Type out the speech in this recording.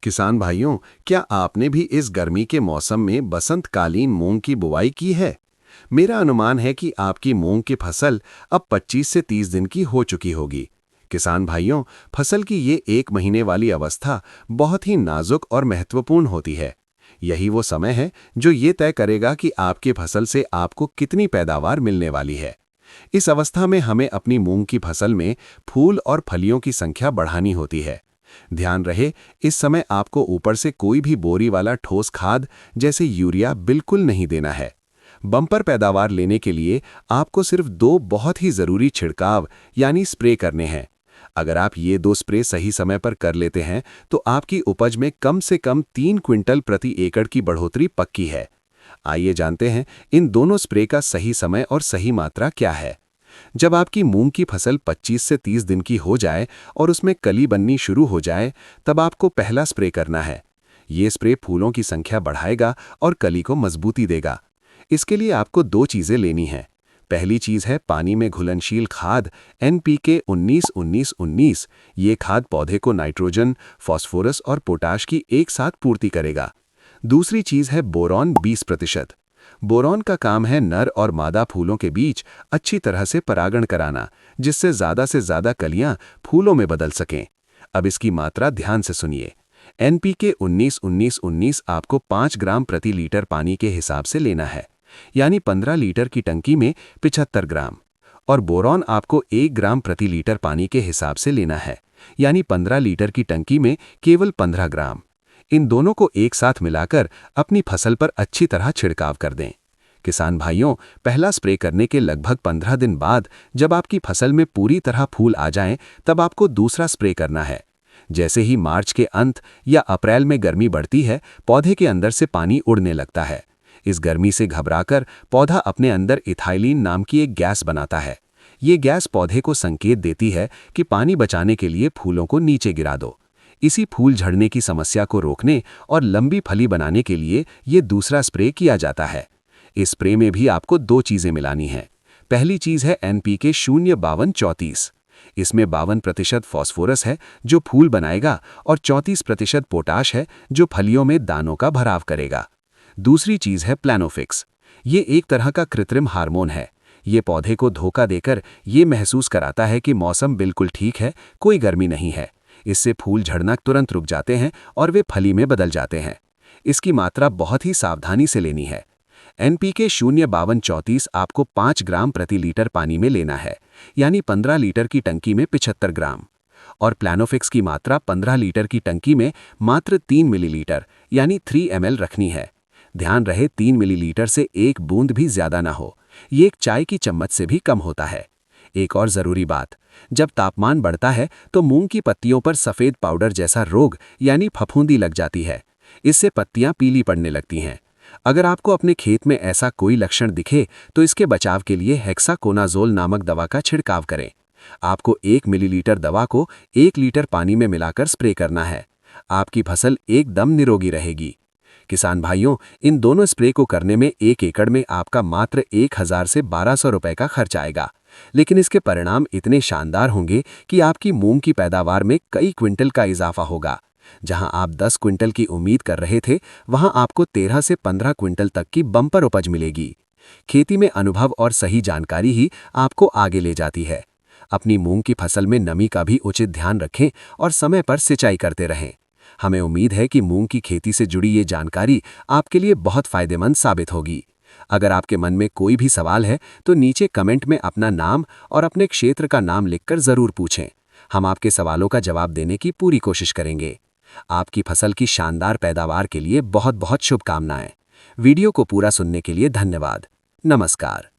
किसान भाइयों, क्या आपने भी इस गर्मी के मौसम में बसंतकालीन मूंग की बुवाई की है? मेरा अनुमान है कि आपकी मूंग की फसल अब 25 से 30 दिन की हो चुकी होगी। किसान भाइयों, फसल की ये एक महीने वाली अवस्था बहुत ही नाजुक और महत्वपूर्ण होती है। यही वो समय है जो ये तय करेगा कि आपकी फसल से आपको कितनी पैदावार मिलने वाली है। इस अवस्था में हमें अपनी मूंग की फसल में फूल और फलियों की संख्या बढ़ानी होती है। ध्यान रहे, इस समय आपको ऊपर से कोई भी बोरी वाला ठोस खाद जैसे यूरिया बिल्कुल नहीं देना है। बम्पर पैदावार लेने के लिए आपको सिर्फ दो बहुत ही जरूरी छिड़काव यानी स्प्रे करने हैं। अगर आप ये दो स्प्रे सही समय पर कर लेते हैं तो आपकी उपज में कम से कम 3 क्विंटल प्रति एकड़ की बढ़ोतरी पक्की है। आइए जानते हैं इन दोनों स्प्रे का सही समय और सही मात्रा क्या है। जब आपकी मूंग की फसल 25 से 30 दिन की हो जाए और उसमें कली बननी शुरू हो जाए, तब आपको पहला स्प्रे करना है। ये स्प्रे फूलों की संख्या बढ़ाएगा और कली को मजबूती देगा। इसके लिए आपको दो चीजें लेनी हैं। पहली चीज है पानी में घुलनशील खाद NPK 19-19-19। ये खाद पौधे को नाइट्रोजन, फास्फोरस और पोटाश की एक साथ पूर्ति करेगा। दूसरी चीज है बोरॉन 20%। बोरॉन का काम है नर और मादा फूलों के बीच अच्छी तरह से परागण कराना, जिससे से ज्यादा कलियां फूलों में बदल सकें। अब इसकी मात्रा ध्यान से सुनिए। NPK 19-19-19 आपको 5 ग्राम प्रति लीटर पानी के हिसाब से लेना है, यानी 15 लीटर की टंकी में 75 ग्राम। और बोरॉन आपको 1 ग्राम प्रति लीटर पानी के हिसाब से लेना है, यानी 15 लीटर की टंकी में केवल 15 ग्राम। इन दोनों को एक साथ मिलाकर अपनी फसल पर अच्छी तरह छिड़काव कर दें। किसान भाइयों, पहला स्प्रे करने के लगभग 15 दिन बाद जब आपकी फसल में पूरी तरह फूल आ जाएं, तब आपको दूसरा स्प्रे करना है। जैसे ही मार्च के अंत या अप्रैल में गर्मी बढ़ती है, पौधे के अंदर से पानी उड़ने लगता है। इस गर्मी से घबराकर पौधा अपने अंदर इथाइलिन नाम की एक गैस बनाता है। ये गैस पौधे को संकेत देती है कि पानी बचाने के लिए फूलों को नीचे गिरा दो। इसी फूल झड़ने की समस्या को रोकने और लंबी फली बनाने के लिए ये दूसरा स्प्रे किया जाता है। इस स्प्रे में भी आपको दो चीजें मिलानी हैं। पहली चीज है NPK 0-52-34। इसमें 52% फास्फोरस है जो फूल बनाएगा और 34% पोटाश है जो फलियों में दानों का भराव करेगा। दूसरी चीज है प्लानोफिक्स। ये एक तरह का कृत्रिम हार्मोन है। ये पौधे को धोखा देकर ये महसूस कराता है कि मौसम बिल्कुल ठीक है, कोई गर्मी नहीं है। इससे फूल झड़ना तुरंत रुक जाते हैं और वे फली में बदल जाते हैं। इसकी मात्रा बहुत ही सावधानी से लेनी है। NPK 0-52-34 आपको 5 ग्राम प्रति लीटर पानी में लेना है, यानी 15 लीटर की टंकी में 75 ग्राम। और प्लानोफिक्स की मात्रा 15 लीटर की टंकी में मात्र 3 मिलीलीटर यानी 3 ml रखनी है। ध्यान रहे, 3 मिलीलीटर से एक बूंद भी ज्यादा ना हो। ये एक चाय की चम्मच से भी कम होता है। एक और जरूरी बात, जब तापमान बढ़ता है तो मूंग की पत्तियों पर सफेद पाउडर जैसा रोग यानी फफूंदी लग जाती है। इससे पत्तियां पीली पड़ने लगती हैं। अगर आपको अपने खेत में ऐसा कोई लक्षण दिखे तो इसके बचाव के लिए हेक्साकोनाजोल नामक दवा का छिड़काव करें। आपको 1 मिलीलीटर दवा को 1 लीटर पानी में मिलाकर स्प्रे करना है। आपकी फसल एकदम निरोगी रहेगी। किसान भाइयों, इन दोनों स्प्रे को करने में 1 एकड़ में आपका मात्र 1000 से 1200 रुपए का खर्च आएगा, लेकिन इसके परिणाम इतने शानदार होंगे कि आपकी मूंग की पैदावार में कई क्विंटल का इजाफा होगा। जहां आप 10 क्विंटल की उम्मीद कर रहे थे, वहां आपको 13 से 15 क्विंटल तक की बम्पर उपज मिलेगी। खेती में अनुभव और सही जानकारी ही आपको आगे ले जाती है। अपनी मूंग की फसल में नमी का भी उचित ध्यान रखें और समय पर सिंचाई करते रहें। हमें उम्मीद है कि मूंग की खेती से जुड़ी ये जानकारी आपके लिए बहुत फायदेमंद साबित होगी। अगर आपके मन में कोई भी सवाल है तो नीचे कमेंट में अपना नाम और अपने क्षेत्र का नाम लिखकर जरूर पूछें। हम आपके सवालों का जवाब देने की पूरी कोशिश करेंगे। आपकी फसल की शानदार पैदावार के लिए बहुत बहुत शुभकामनाएं। वीडियो को पूरा सुनने के लिए धन्यवाद। नमस्कार।